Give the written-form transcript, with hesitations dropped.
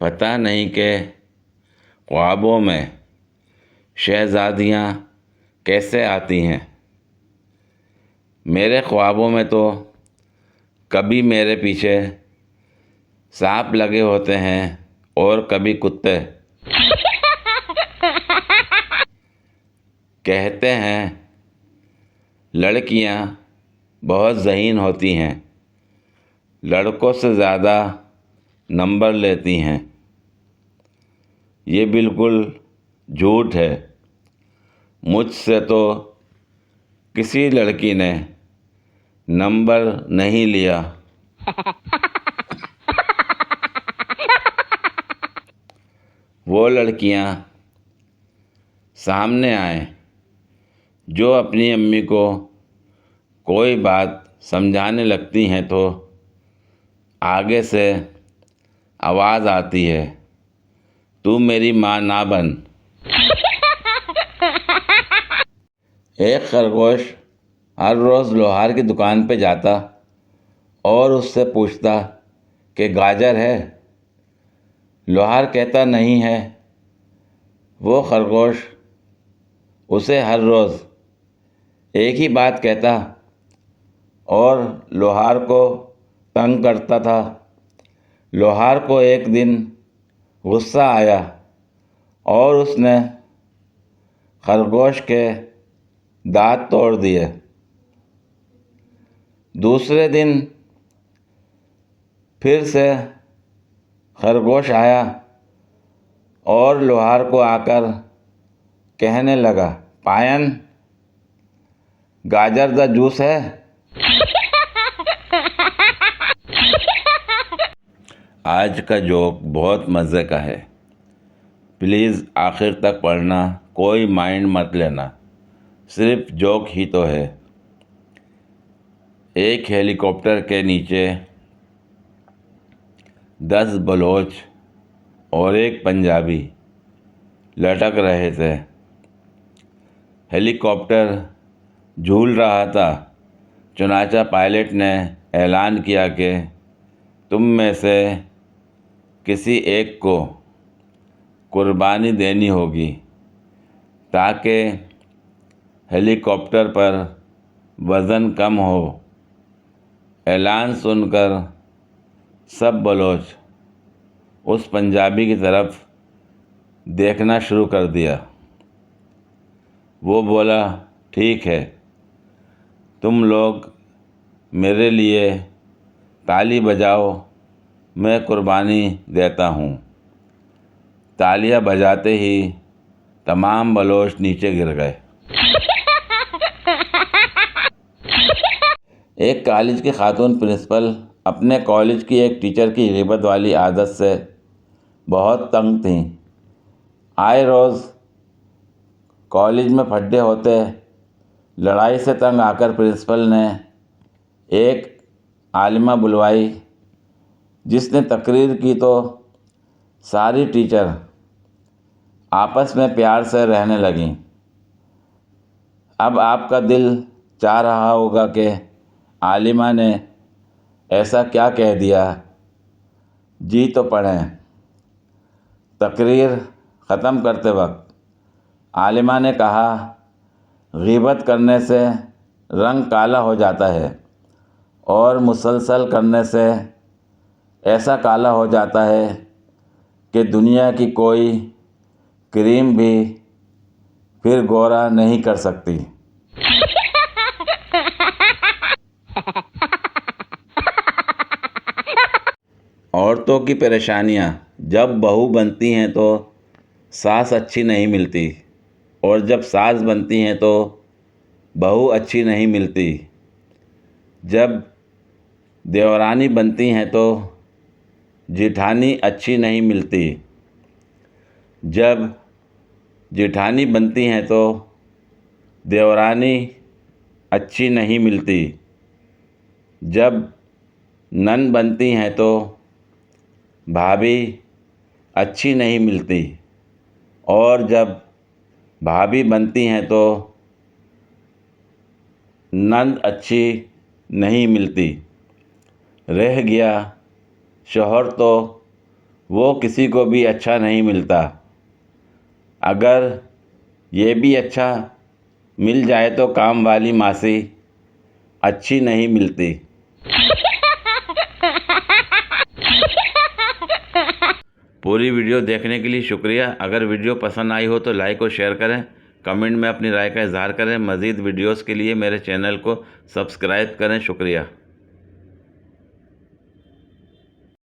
पता नहीं कि ख्वाबों में शहज़ादियाँ कैसे आती हैं। मेरे ख्वाबों में तो कभी मेरे पीछे सांप लगे होते हैं और कभी कुत्ते। कहते हैं लड़कियां बहुत ज़हीन होती हैं, लड़कों से ज़्यादा नंबर लेती हैं। ये बिल्कुल झूठ है। मुझसे तो किसी लड़की ने नंबर नहीं लिया। वो लड़कियां सामने आए जो अपनी अम्मी को कोई बात समझाने लगती हैं तो आगे से आवाज़ आती है, तू मेरी माँ ना बन। एक खरगोश हर रोज़ लोहार की दुकान पे जाता और उससे पूछता कि गाजर है। लोहार कहता नहीं है। वो खरगोश उसे हर रोज़ एक ही बात कहता और लोहार को तंग करता था। लोहार को एक दिन गुस्सा आया और उसने खरगोश के दांत तोड़ दिए। दूसरे दिन फिर से खरगोश आया और लोहार को आकर कहने लगा, पायन गाजर का जूस है। आज का जोक बहुत मज़े का है। प्लीज़ आखिर तक पढ़ना, कोई माइंड मत लेना, सिर्फ जोक ही तो है। एक हेलीकॉप्टर के नीचे 10 बलोच और एक पंजाबी लटक रहे थे। हेलीकॉप्टर झूल रहा था। चुनाचा पायलट ने ऐलान किया कि तुम में से किसी एक को कुर्बानी देनी होगी ताकि हेलीकॉप्टर पर वज़न कम हो। ऐलान सुनकर सब बलोच उस पंजाबी की तरफ देखना शुरू कर दिया। वो बोला, ठीक है, तुम लोग मेरे लिए ताली बजाओ, मैं कुर्बानी देता हूँ। तालियां बजाते ही तमाम बलोच नीचे गिर गए। एक कॉलेज की खातून प्रिंसिपल अपने कॉलेज की एक टीचर की ग़ीबत वाली आदत से बहुत तंग थीं। आए रोज़ कॉलेज में फड्डे होते। लड़ाई से तंग आकर प्रिंसिपल ने एक आलिमा बुलवाई जिसने तकरीर की तो सारी टीचर आपस में प्यार से रहने लगीं। अब आपका दिल चाह रहा होगा कि आलिमा ने ऐसा क्या कह दिया। जी तो पढ़ें। तकरीर ख़त्म करते वक्त आलिमा ने कहा, ग़ीबत करने से रंग काला हो जाता है और मुसलसल करने से ऐसा काला हो जाता है कि दुनिया की कोई क्रीम भी फिर गोरा नहीं कर सकती। औरतों की परेशानियाँ, जब बहू बनती हैं तो सास अच्छी नहीं मिलती और जब सास बनती हैं तो बहू अच्छी नहीं मिलती। जब देवरानी बनती हैं तो जेठानी अच्छी नहीं मिलती। जब जेठानी बनती हैं तो देवरानी अच्छी नहीं मिलती। जब नन बनती हैं तो भाभी अच्छी नहीं मिलती और जब भाभी बनती हैं तो नंद अच्छी नहीं मिलती। रह गया शौहर तो वो किसी को भी अच्छा नहीं मिलता। अगर ये भी अच्छा मिल जाए तो काम वाली मासी अच्छी नहीं मिलती। पूरी वीडियो देखने के लिए शुक्रिया। अगर वीडियो पसंद आई हो तो लाइक और शेयर करें, कमेंट में अपनी राय का इजहार करें। मज़ीद वीडियोस के लिए मेरे चैनल को सब्सक्राइब करें। शुक्रिया।